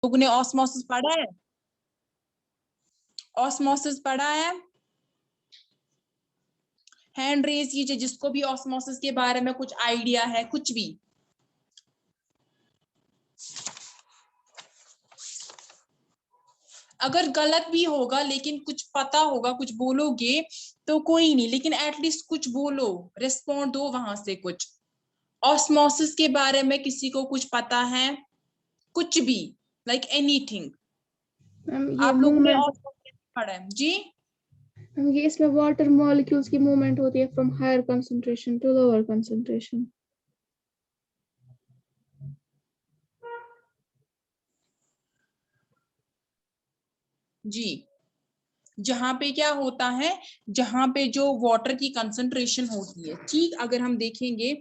लोगों ने ऑस्मोसिस पढ़ा है? ऑस्मोसिस पढ़ा है? हैंड रेज कीजिए जिसको भी ऑस्मोसिस के बारे में कुछ आइडिया है, कुछ भी। अगर गलत भी होगा लेकिन कुछ पता होगा, कुछ बोलोगे तो कोई नहीं, लेकिन एटलीस्ट कुछ बोलो, रिस्पॉन्ड दो वहां से कुछ। ऑस्मोसिस के बारे में किसी को कुछ पता है? कुछ भी, लाइक एनीथिंग। ये आप लोगों ने मूवमेंट ऑस्मोसिस पढ़ा है जी? ये इसमें वाटर मॉलिक्यूल्स की मूवमेंट होती है from higher concentration to lower concentration. जी, जहां पे क्या होता है, जहां पे जो वाटर की कंसंट्रेशन होती है, ठीक, अगर हम देखेंगे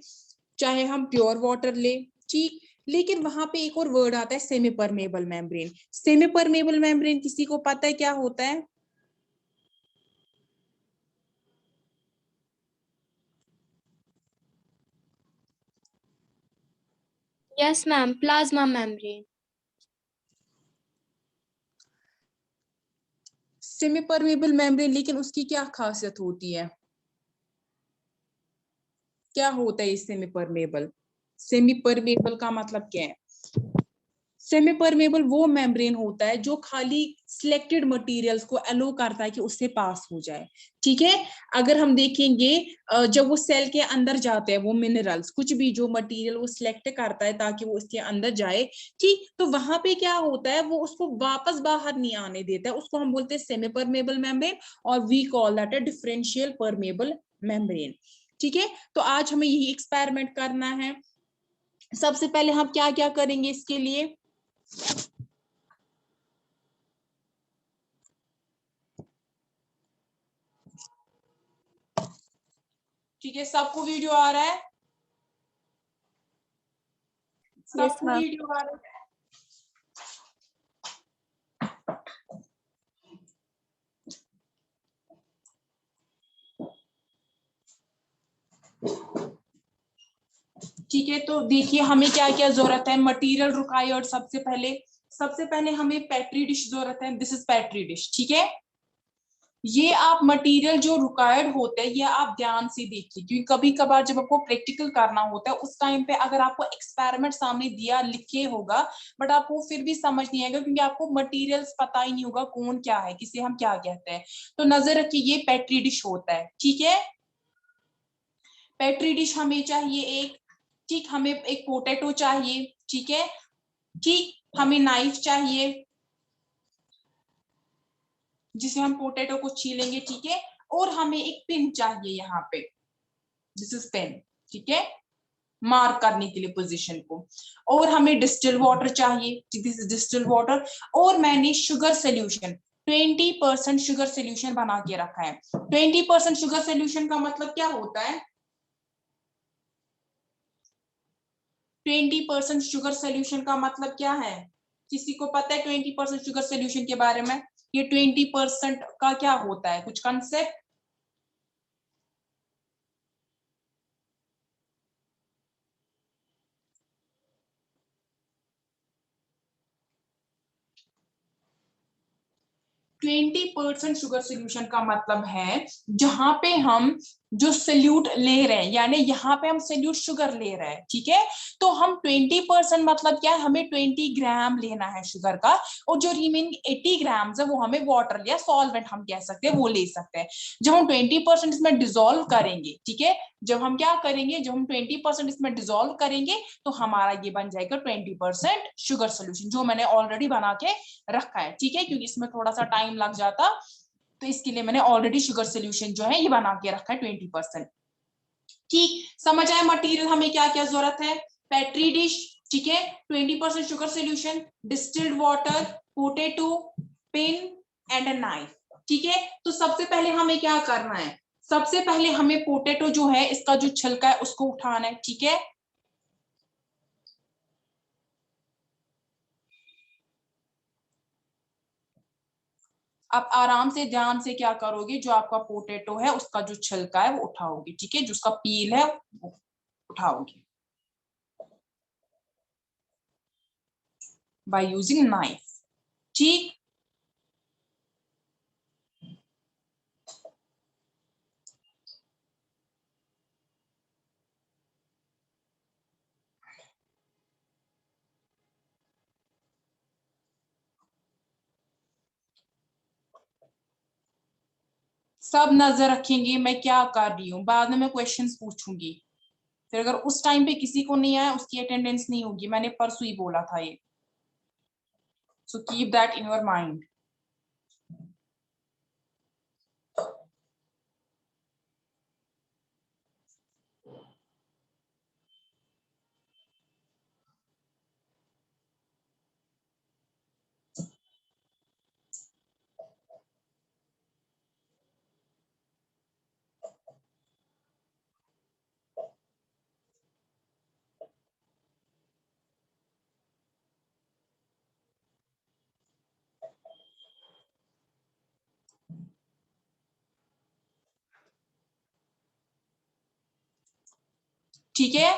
चाहे हम प्योर वाटर ले, ठीक, लेकिन वहां पे एक और वर्ड आता है semi permeable membrane. Semi permeable membrane किसी को पता है क्या होता है? Yes ma'am, plasma membrane. Semi permeable membrane, लेकिन उसकी क्या खासियत होती है? क्या होता है सेमी परमेबल? सेमी परमेबल का मतलब क्या है? सेमी परमेबल वो मेम्ब्रेन होता है जो खाली सिलेक्टेड मटेरियल्स को अलो करता है कि उससे पास हो जाए, ठीक है। अगर हम देखेंगे जब वो सेल के अंदर जाते हैं, वो मिनरल्स कुछ भी जो मटेरियल वो सिलेक्ट करता है ताकि वो इसके अंदर जाए, ठीक, तो वहां पे क्या होता है, वो उसको वापस बाहर नहीं आने देता है, उसको हम बोलते हैं सेमी परमेबल मेम्ब्रेन, और we call that a differential permeable membrane, ठीक है। तो आज हमें यही एक्सपेरिमेंट करना है। सबसे पहले हम क्या क्या करेंगे इसके लिए? ठीक है, सबको वीडियो आ रहा है? यस सबको मैम। वीडियो आ रहा है? ठीक है, तो देखिए हमें क्या क्या जरूरत है, मटेरियल रिक्वायर्ड। सबसे पहले हमें पेट्री डिश जरूरत है। दिस इज पेट्री डिश, ठीक है। ये आप मटेरियल जो रिक्वायर्ड होते हैं ये आप ध्यान से देखिए, क्योंकि कभी कभार जब आपको प्रैक्टिकल करना होता है उस टाइम पे अगर आपको एक्सपेरिमेंट सामने दिया लिखे होगा, बट आपको फिर भी समझ नहीं आएगा क्योंकि आपको मटेरियल्स पता ही नहीं होगा कौन क्या है, किसे हम क्या कहते हैं। तो नजर रखिए, ये पेट्री डिश होता है, ठीक है। पेट्री डिश हमें चाहिए एक, ठीक, हमें एक पोटैटो चाहिए, ठीक है, ठीक, हमें नाइफ चाहिए जिसे हम पोटैटो को छीलेंगे, ठीक है, और हमें एक पिन चाहिए यहाँ पे, दिस इज पेन, ठीक है, मार्क करने के लिए पोजीशन को। और हमें डिस्टिल वाटर चाहिए, दिस इज डिस्टिल वाटर। और मैंने शुगर सोल्यूशन 20% शुगर सोल्यूशन बना के रखा है। 20% शुगर सोल्यूशन का मतलब क्या होता है? 20% शुगर सोल्यूशन का मतलब क्या है? किसी को पता है 20% शुगर सोल्यूशन के बारे में? ये 20% का क्या होता है, कुछ concept? Twenty percent sugar solution का मतलब है जहां पे हम जो सोल्यूट ले रहे हैं, यानी यहाँ पे हम सोल्यूट शुगर ले रहे हैं, ठीक है, तो हम 20% मतलब क्या है, हमें 20 ग्राम लेना है शुगर का, और जो रिमेनिंग 80 ग्राम है वो हमें वाटर या सॉल्वेंट हम कह सकते हैं वो ले सकते हैं। जब हम 20% इसमें डिजोल्व करेंगे, ठीक है, जब हम क्या करेंगे, जब हम 20% इसमें डिजोल्व करेंगे तो हमारा ये बन जाएगा 20% शुगर सोल्यूशन, जो मैंने ऑलरेडी बना के रखा है, ठीक है, क्योंकि इसमें थोड़ा सा टाइम लग जाता, तो इसके लिए मैंने ऑलरेडी शुगर सोल्यूशन जो है ये बना के रखा है 20%। ठीक, समझ आया मटेरियल हमें क्या क्या जरूरत है? पेट्री डिश, ठीक है, 20% sugar solution, distilled water, potato, pin and a knife, ठीक है। तो सबसे पहले हमें क्या करना है? सबसे पहले हमें पोटैटो जो है इसका जो छिलका है उसको उठाना है, ठीक है। आप आराम से ध्यान से क्या करोगे, जो आपका पोटैटो है उसका जो छिलका है वो उठाओगे, ठीक है, जो उसका पील है वो उठाओगे। By using knife. ठीक, सब नजर रखेंगे मैं क्या कर रही हूँ, बाद में मैं क्वेश्चंस पूछूंगी, फिर अगर उस टाइम पे किसी को नहीं आया उसकी अटेंडेंस नहीं होगी, मैंने परसों ही बोला था ये। So keep that in your mind. ठीक है,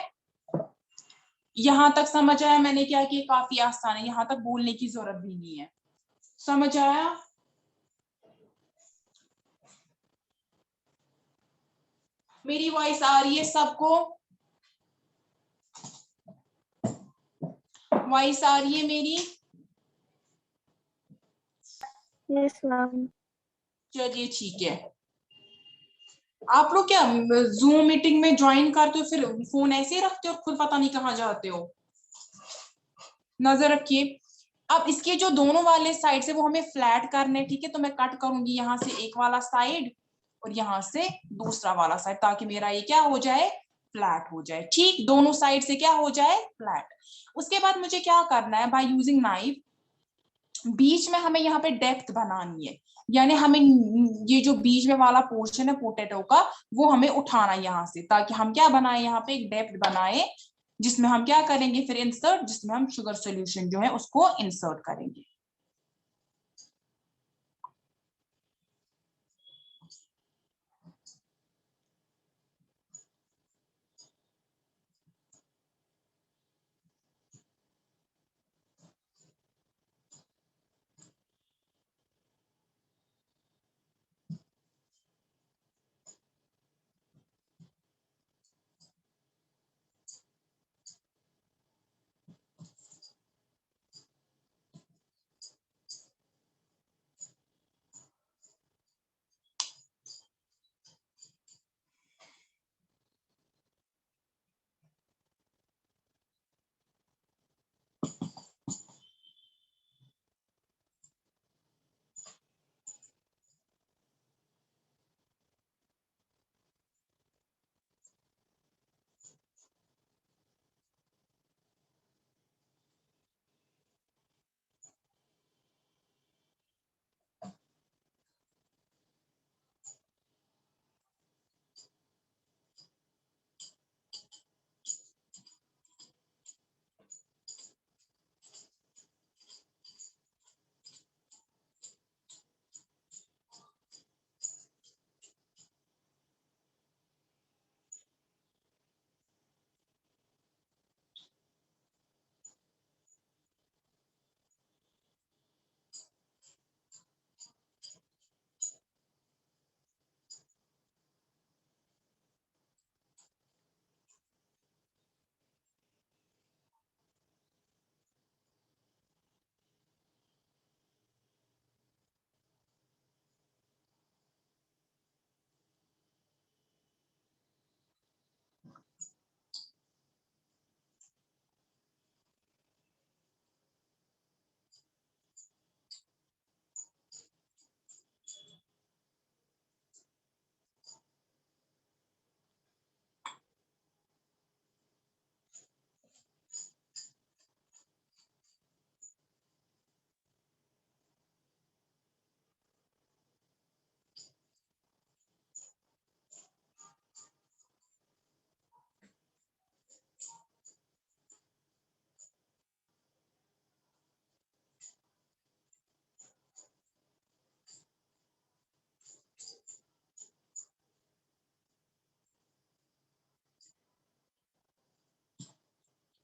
यहां तक समझ आया मैंने क्या किया, काफी आसान है, यहां तक बोलने की जरूरत भी नहीं है। समझ आया? मेरी वॉइस आ रही है सबको? वॉइस आ रही है मेरी? Yes, ma'am. चलिए ठीक है। आप लोग क्या जूम मीटिंग में ज्वाइन करते हो फिर फोन ऐसे ही रखते हो, खुद पता नहीं कहाँ जाते हो? नजर रखिए। अब इसके जो दोनों वाले साइड से वो हमें फ्लैट करने, ठीक है, तो मैं कट करूंगी यहाँ से एक वाला साइड और यहाँ से दूसरा वाला साइड, ताकि मेरा ये क्या हो जाए, फ्लैट हो जाए। ठीक, दोनों साइड से क्या हो जाए, फ्लैट। उसके बाद मुझे क्या करना है, बाय यूजिंग नाइफ बीच में हमें यहाँ पे डेप्थ बनानी है, यानी हमें ये जो बीच में वाला पोर्शन है पोटैटो का वो हमें उठाना है यहाँ से, ताकि हम क्या बनाए, यहाँ पे एक डेप्थ बनाए जिसमें हम क्या करेंगे फिर इंसर्ट, जिसमें हम शुगर सॉल्यूशन जो है उसको इंसर्ट करेंगे।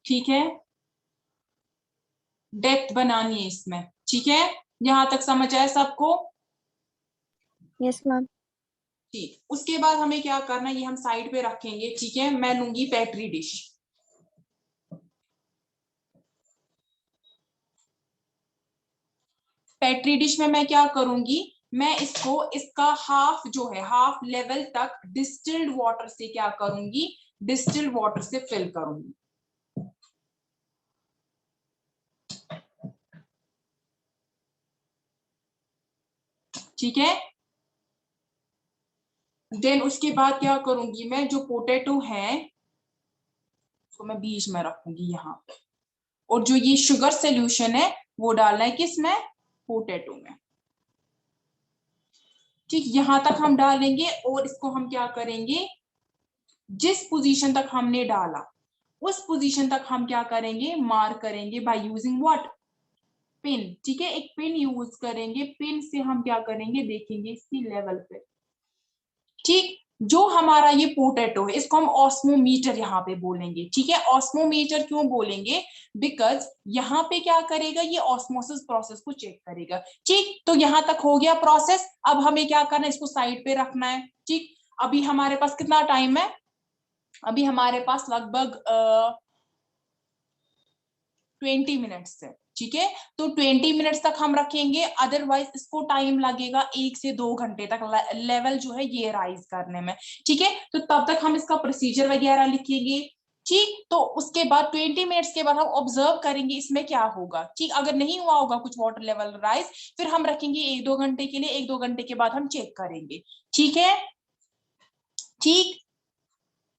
ठीक है, डेप्थ बनानी है इसमें, ठीक है? यहाँ तक समझ आया सबको? Yes ma'am. ठीक, उसके बाद हमें क्या करना है, ये हम साइड पे रखेंगे, ठीक है? मैं लूंगी पेट्री डिश। पेट्री डिश में मैं क्या करूंगी, मैं इसको, इसका हाफ जो है, हाफ लेवल तक डिस्टिल्ड वाटर से क्या करूंगी, डिस्टिल्ड वाटर से फिल करूंगी। ठीक है? देन उसके बाद क्या करूंगी, मैं जो पोटैटो है उसको मैं बीच में रखूंगी यहाँ पे, और जो ये शुगर सोल्यूशन है वो डालना है किसमें, पोटैटो में। ठीक, यहां तक हम डालेंगे और इसको हम क्या करेंगे, जिस पोजीशन तक हमने डाला उस पोजीशन तक हम क्या करेंगे, मार्क करेंगे बाय यूजिंग व्हाट, पिन। ठीक है, एक पिन यूज करेंगे, पिन से हम क्या करेंगे, देखेंगे इसकी लेवल पे। ठीक, जो हमारा ये पोटैटो है इसको हम ऑस्मोमीटर यहाँ पे बोलेंगे। ठीक है, ऑस्मोमीटर क्यों बोलेंगे, बिकॉज यहाँ पे क्या करेगा, ये ऑस्मोसिस प्रोसेस को चेक करेगा। ठीक, तो यहाँ तक हो गया प्रोसेस। अब हमें क्या करना है, इसको साइड पे रखना है। ठीक, अभी हमारे पास कितना टाइम है, अभी हमारे पास लगभग 20 मिनट्स है। ठीक है, तो 20 मिनट्स तक हम रखेंगे, अदरवाइज इसको टाइम लगेगा 1 से 2 घंटे तक लेवल जो है ये राइज करने में। ठीक है, तो तब तक हम इसका प्रोसीजर वगैरह लिखेंगे। ठीक, तो उसके बाद 20 मिनट्स के बाद हम ऑब्जर्व करेंगे इसमें क्या होगा। ठीक, अगर नहीं हुआ होगा कुछ वाटर लेवल राइज, फिर हम रखेंगे 1-2 घंटे के लिए, 1-2 घंटे के बाद हम चेक करेंगे। ठीक है, ठीक,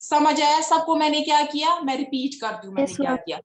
समझ आया सबको? मैंने क्या किया, मैं रिपीट करती हूँ मैंने यस क्या मैम। किया।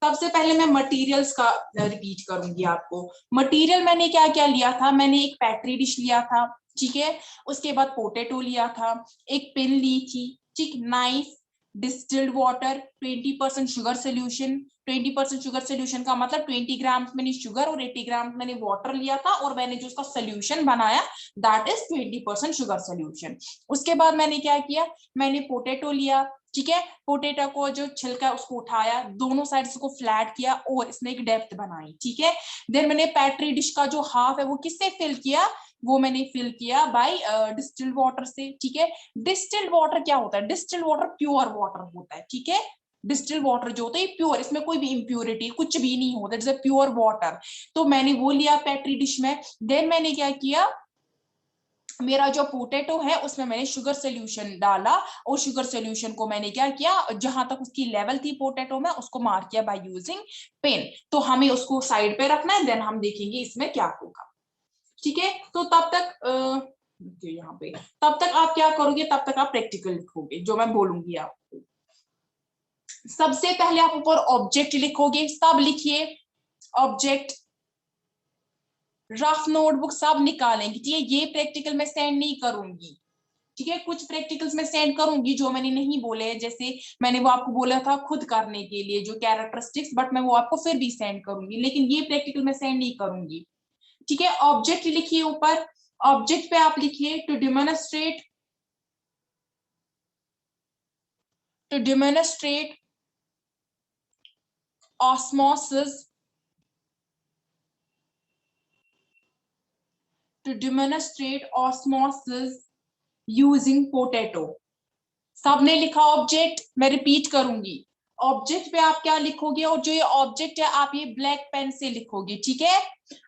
सबसे पहले मैं मटेरियल्स का रिपीट करूंगी आपको। मटेरियल मैंने क्या क्या लिया था, मैंने एक पेट्री डिश लिया था, ठीक है, उसके बाद पोटैटो लिया था, एक पिन ली थी, ठीक, knife, distilled water, 20% sugar solution. 20% sugar solution का मतलब 20 ग्राम मैंने शुगर और 80 ग्राम मैंने वाटर लिया था, और मैंने जो उसका सोल्यूशन बनाया दैट इज 20% शुगर सोल्यूशन। उसके बाद मैंने क्या किया, मैंने पोटैटो लिया, ठीक है, पोटैटो को जो छिलका उसको उठाया, दोनों साइड को फ्लैट किया और इसमें एक डेप्थ बनाई। ठीक है, देन मैंने पेट्री डिश का जो हाफ है वो किससे फिल किया, वो मैंने फिल किया बाय डिस्टिल्ड वाटर से। ठीक है, डिस्टिल्ड वाटर क्या होता है, डिस्टिल्ड वाटर प्योर वाटर होता है। ठीक है, डिस्टिल्ड वाटर जो होता है प्योर, इसमें कोई भी इंप्योरिटी कुछ भी नहीं होता, इट्स अ प्योर वाटर। तो मैंने वो लिया पेट्री डिश में। देन मैंने क्या किया, मेरा जो पोटैटो है उसमें मैंने शुगर सोल्यूशन डाला, और शुगर सोल्यूशन को मैंने क्या किया, जहां तक उसकी लेवल थी पोटैटो में उसको मार्क किया बाय यूजिंग पेन। तो हमें उसको साइड पे रखना है, देन हम देखेंगे इसमें क्या होगा। ठीक है, तो तब तक यहाँ पे, तब तक आप क्या करोगे, तब तक आप प्रैक्टिकल लिखोगे जो मैं बोलूंगी आपको। सबसे पहले आप ऊपर ऑब्जेक्ट लिखोगे, सब लिखिए ऑब्जेक्ट, रफ नोटबुक सब निकालेंगे। ठीक है, ये प्रैक्टिकल में सेंड नहीं करूंगी। ठीक है, कुछ प्रैक्टिकल्स में सेंड करूंगी जो मैंने नहीं बोले, जैसे मैंने वो आपको बोला था खुद करने के लिए जो कैरेक्टरिस्टिक्स, बट मैं वो आपको फिर भी सेंड करूंगी, लेकिन ये प्रैक्टिकल में सेंड नहीं करूंगी। ठीक है, ऑब्जेक्ट लिखिए ऊपर, ऑब्जेक्ट पे आप लिखिए to demonstrate osmosis, to demonstrate osmosis using potato. सबने लिखा ऑब्जेक्ट, मैं रिपीट करूंगी। ऑब्जेक्ट पे आप क्या लिखोगे, और जो ये ऑब्जेक्ट है आप ये ब्लैक पेन से लिखोगे। ठीक है,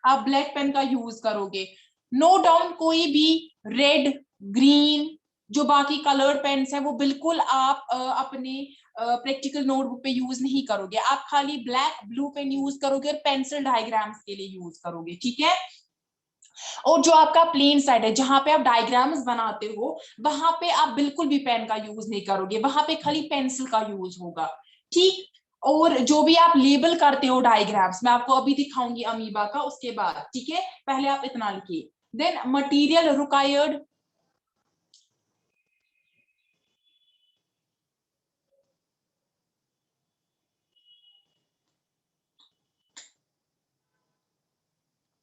आप ब्लैक पेन का यूज करोगे। नोट डाउन कोई भी रेड, ग्रीन, जो बाकी कलर्ड पेन्स हैं वो बिल्कुल आप अपने प्रैक्टिकल नोटबुक पे यूज नहीं करोगे। आप खाली ब्लैक ब्लू पेन यूज करोगे और पेंसिल डायग्राम्स के लिए यूज करोगे। ठीक है, और जो आपका प्लेन साइड है जहां पे आप डायग्राम्स बनाते हो, वहां पे आप बिल्कुल भी पेन का यूज नहीं करोगे, वहां पे खाली पेंसिल का यूज होगा। ठीक, और जो भी आप लेबल करते हो डायग्राम्स, मैं आपको अभी दिखाऊंगी अमीबा का, उसके बाद। ठीक है, पहले आप इतना लिखिए। Then material required,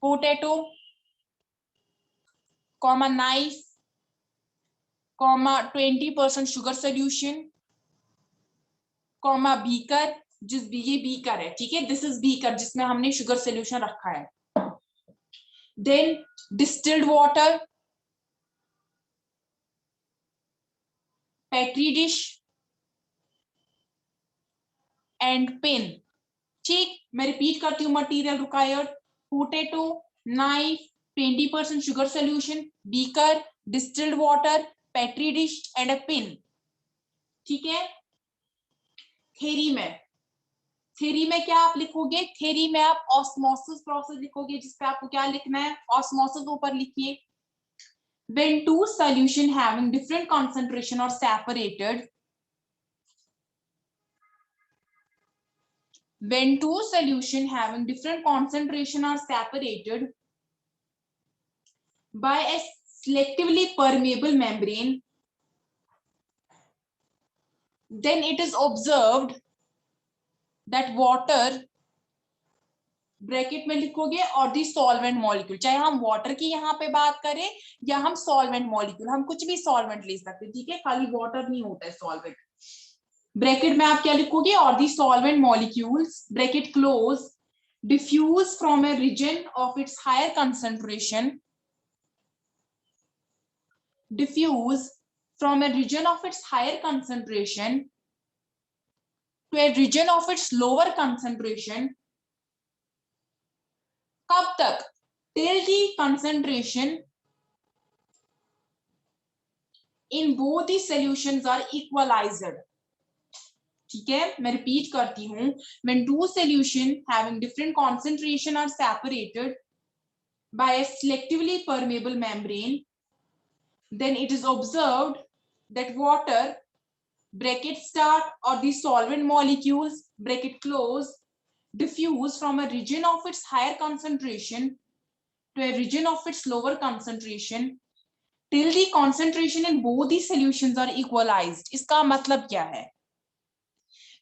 potato, comma knife, comma 20% sugar solution, comma beaker, जिस ये बीकर है, ठीक है, दिस इज बीकर जिसमें हमने शुगर सोल्यूशन रखा है. Then distilled water, petri dish and pin. ठीक, मैं रिपीट करती हूँ. Material required: potato, knife, 20% sugar solution, beaker, distilled water, petri dish and a pin. ठीक है. थ्योरी में क्या आप लिखोगे? थ्योरी में आप ऑस्मोसिस प्रोसेस लिखोगे, जिसपे आपको क्या लिखना है? ऑस्मोसिस ऊपर लिखिए. When two solution having different concentration are separated, when two solution having different concentration are separated by a selectively permeable membrane, then it is observed that water, bracket में लिखोगे, और दी सॉल्वेंट मॉलिक्यूल. चाहे हम water की यहाँ पे बात करें या हम सॉल्वेंट मॉलिक्यूल, हम कुछ भी सॉल्वेंट ले सकते हैं. ठीक है, खाली वाटर नहीं होता है सॉल्वेंट. ब्रैकेट में आप क्या लिखोगे? और the solvent molecules, bracket close, diffuse from a region of its higher concentration, diffuse from a region of its higher concentration to a region of its lower concentration. कब तक? till the concentration in both the solutions are equalized. ठीक है, मैं repeat करती हूँ. when two solution having different concentration are separated by a selectively permeable membrane, then it is observed that water, bracket start, or the solvent molecules, bracket close, diffuse from a region of its higher concentration to a region of its lower concentration till the concentration in both the solutions are equalized. इसका मतलब क्या है?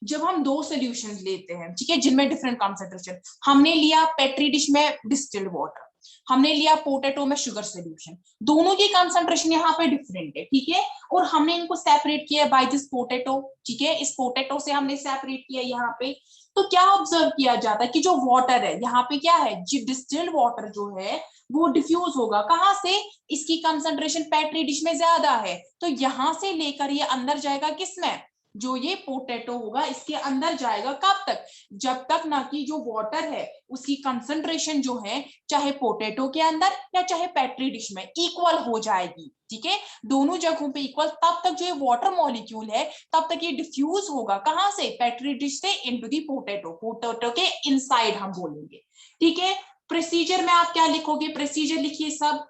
जब हम दो solutions लेते हैं, ठीक है, जिनमें डिफरेंट कॉन्सेंट्रेशन, हमने लिया पेट्री डिश में डिस्टिल्ड वाटर, हमने लिया पोटैटो में शुगर सॉल्यूशन, दोनों की कंसंट्रेशन यहाँ पे डिफरेंट है. ठीक है, और हमने इनको सेपरेट किया बाय दिस पोटैटो. ठीक है, इस पोटैटो से हमने सेपरेट किया यहाँ पे. तो क्या ऑब्जर्व किया जाता है कि जो वाटर है यहाँ पे क्या है, जो डिस्टिल्ड वाटर जो है वो डिफ्यूज होगा. कहाँ से? इसकी कंसंट्रेशन पेट्री डिश में ज्यादा है, तो यहां से लेकर ये अंदर जाएगा किसमें? जो ये पोटैटो होगा इसके अंदर जाएगा. कब तक? जब तक ना कि जो वाटर है उसकी कंसंट्रेशन जो है चाहे पोटैटो के अंदर या चाहे पेट्री डिश में इक्वल हो जाएगी. ठीक है, दोनों जगहों पे इक्वल. तब तक जो ये वाटर मॉलिक्यूल है तब तक ये डिफ्यूज होगा. कहां से? पेट्री डिश से इनटू दी पोटैटो, पोटैटो के इनसाइड हम बोलेंगे. ठीक है, प्रोसीजर में आप क्या लिखोगे? प्रोसीजर लिखिए सब.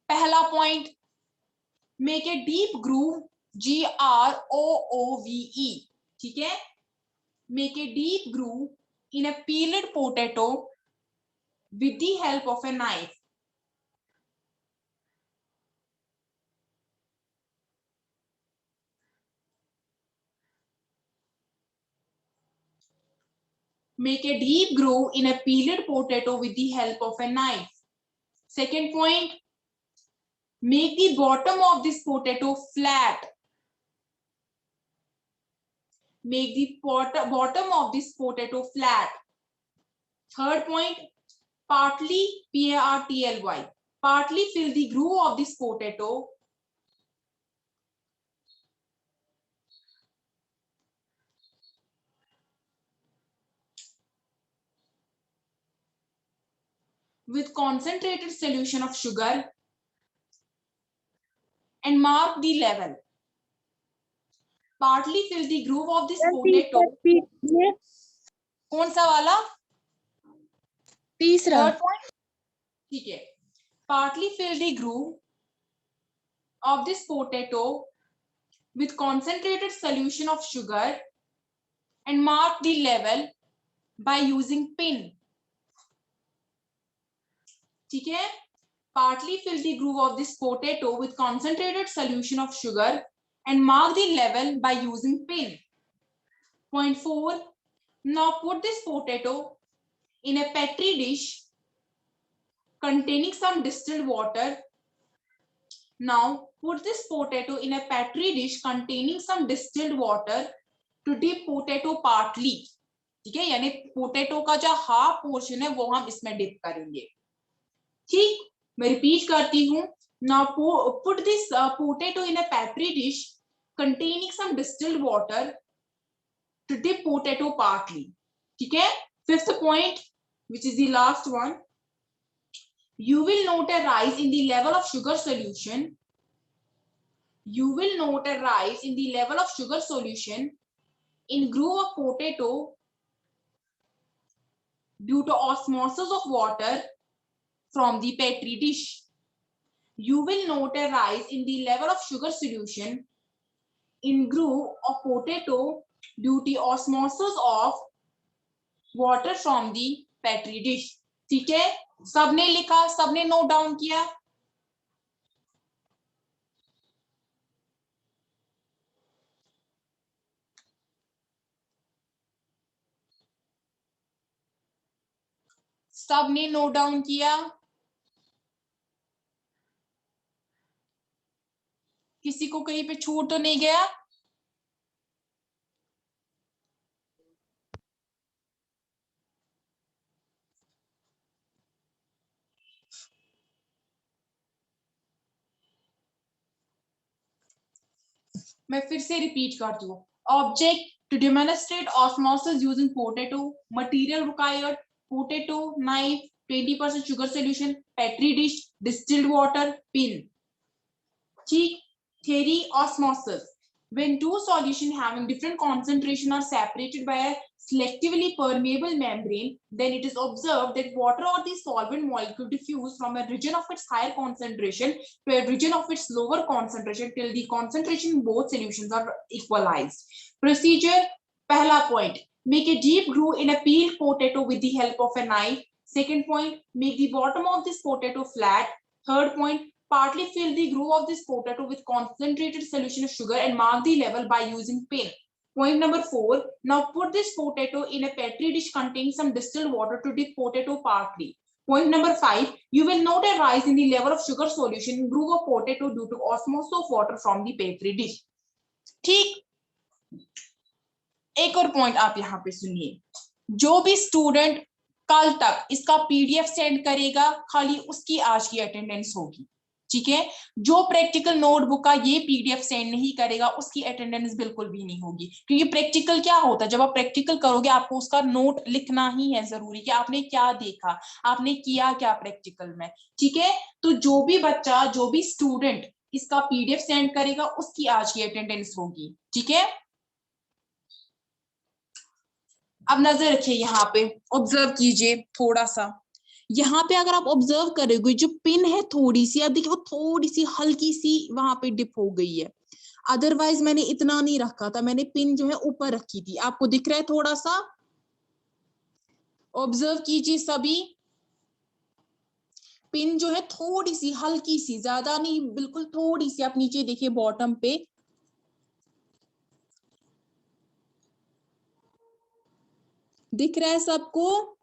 पहला point, make a deep groove, groove. ठीक है, make a deep groove in a peeled potato with the help of a knife. Make a deep groove in a peeled potato with the help of a knife. Second point, make the bottom of this potato flat. Make the bottom of this potato flat. Third point, partly, P-A-R-T-L-Y, partly fill the groove of this potato with concentrated solution of sugar and mark the level. Partly fill the groove of this potato. कौन सा वाला? तीसरा. Third point. ठीक है, partly fill the groove of this potato with concentrated solution of sugar and mark the level by using pin. ठीक है, partly fill the groove of this potato with concentrated solution of sugar and mark the level by using pin. Point 4, now put this potato in a petri dish containing some distilled water. Now Put this potato in a petri dish containing some distilled water to dip potato partly. ठीक है, यानी potato का जो half portion है वो हम इसमें dip करेंगे. ठीक, मैं रिपीट करती हूँ. Now put this potato in a petri dish containing some distilled water to dip potato partly. ठीक है. Fifth point, which is the last one. You will note a rise in the level of sugar solution. You will note a rise in the level of sugar solution in groove of potato due to osmosis of water from the petri dish. You will note a rise in the level of sugar solution in groove of potato due to osmosis of water from the petri dish. ठीक है, सबने लिखा, सबने note down किया. सबने note down किया. किसी को कहीं पे छूट तो नहीं गया? मैं फिर से रिपीट करती हूँ. Object to demonstrate osmosis using potato. Material required: potato, knife, 20% sugar solution, petri dish, distilled water, pin. ठीक. Theory: osmosis. When two solutions having different concentration are separated by a selectively permeable membrane, then it is observed that water or the solvent molecule diffuse from a region of its higher concentration to a region of its lower concentration till the concentration in both solutions are equalized. Procedure: पहला point, make a deep groove in a peeled potato with the help of a knife. Second point, make the bottom of this potato flat. Third point, partly fill the groove of this potato with concentrated solution of sugar and mark the level by using pin. Point number 4, now put this potato in a petri dish containing some distilled water to dip potato partly. Point number 5, you will note a rise in the level of sugar solution in groove of potato due to osmosis of water from the petri dish. ठीक. एक और point आप यहाँ पे सुनिए. जो भी student कल तक इसका पीडीएफ सेंड करेगा, खाली उसकी आज की अटेंडेंस होगी. ठीक है, जो प्रैक्टिकल नोटबुक का ये पीडीएफ सेंड नहीं करेगा उसकी अटेंडेंस बिल्कुल भी नहीं होगी. क्योंकि प्रैक्टिकल क्या होता है, जब आप प्रैक्टिकल करोगे आपको उसका नोट लिखना ही है जरूरी कि आपने क्या देखा, आपने किया क्या प्रैक्टिकल में. ठीक है, तो जो भी बच्चा, जो भी स्टूडेंट इसका पीडीएफ सेंड करेगा उसकी आज की अटेंडेंस होगी. ठीक है, अब नजर रखिए यहाँ पे, ऑब्जर्व कीजिए थोड़ा सा. यहाँ पे अगर आप ऑब्जर्व करोगे जो पिन है थोड़ी सी, अब देखिए वो थोड़ी सी हल्की सी वहां पे डिप हो गई है. अदरवाइज मैंने इतना नहीं रखा था, मैंने पिन जो है ऊपर रखी थी. आपको दिख रहा है थोड़ा सा? ऑब्जर्व कीजिए सभी. पिन जो है थोड़ी सी हल्की सी, ज्यादा नहीं, बिल्कुल थोड़ी सी. आप नीचे देखिए बॉटम पे, दिख रहा है सबको?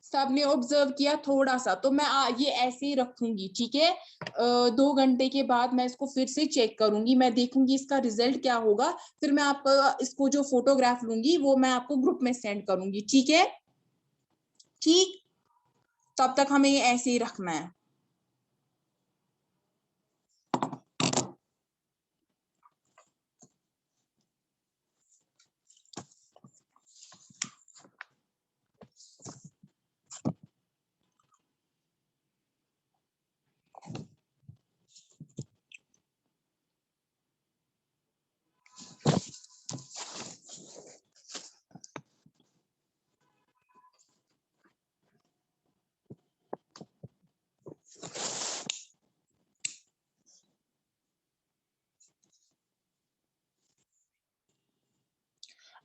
सबने ऑब्जर्व किया थोड़ा सा? तो मैं ये ऐसे ही रखूंगी. ठीक है, 2 घंटे के बाद मैं इसको फिर से चेक करूंगी, मैं देखूंगी इसका रिजल्ट क्या होगा. फिर मैं आपको इसको जो फोटोग्राफ लूंगी वो मैं आपको ग्रुप में सेंड करूंगी. ठीक है, ठीक. तब तक हमें ये ऐसे ही रखना है.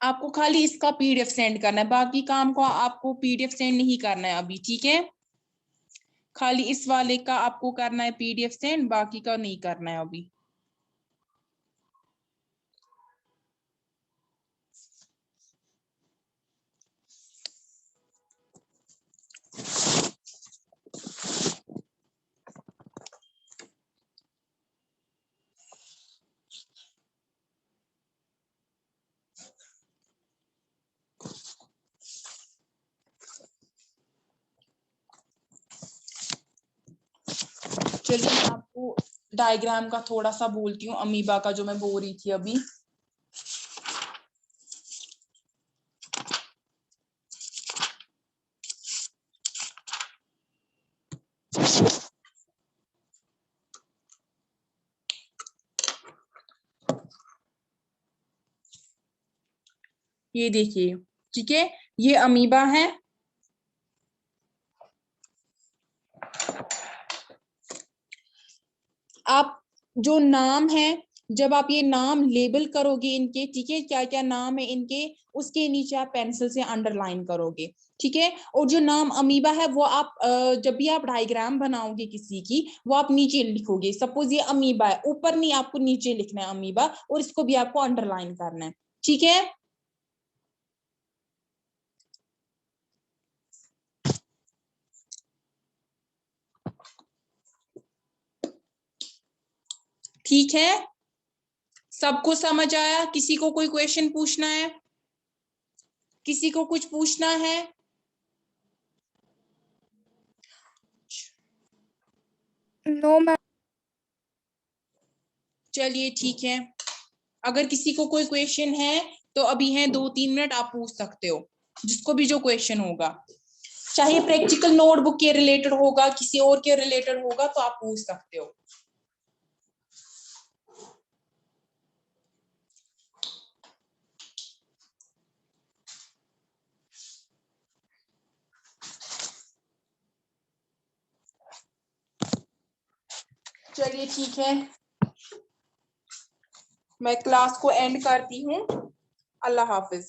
आपको खाली इसका पीडीएफ सेंड करना है, बाकी काम को आपको पीडीएफ सेंड नहीं करना है अभी, ठीक है। खाली इस वाले का आपको करना है पीडीएफ सेंड, बाकी का नहीं करना है अभी। चलिए मैं आपको डायग्राम का थोड़ा सा बोलती हूँ, अमीबा का जो मैं बोल रही थी अभी। ये देखिए, ठीक है, ये अमीबा है। आप जो नाम है, जब आप ये नाम लेबल करोगे इनके, ठीक है, क्या क्या नाम है इनके, उसके नीचे आप पेंसिल से अंडरलाइन करोगे, ठीक है। और जो नाम अमीबा है वो आप जब भी आप डायग्राम बनाओगे किसी की, वो आप नीचे लिखोगे। सपोज ये अमीबा है, ऊपर नहीं, आपको नीचे लिखना है अमीबा, और इसको भी आपको अंडरलाइन करना है, ठीक है। ठीक है, सबको समझ आया? किसी को कोई क्वेश्चन पूछना है? किसी को कुछ पूछना है? No ma'am. चलिए ठीक है, अगर किसी को कोई क्वेश्चन है तो अभी है 2-3 मिनट, आप पूछ सकते हो जिसको भी जो क्वेश्चन होगा, चाहे प्रैक्टिकल नोटबुक के रिलेटेड होगा, किसी और के रिलेटेड होगा, तो आप पूछ सकते हो। चलिए ठीक है, मैं क्लास को एंड करती हूँ। अल्लाह हाफिज।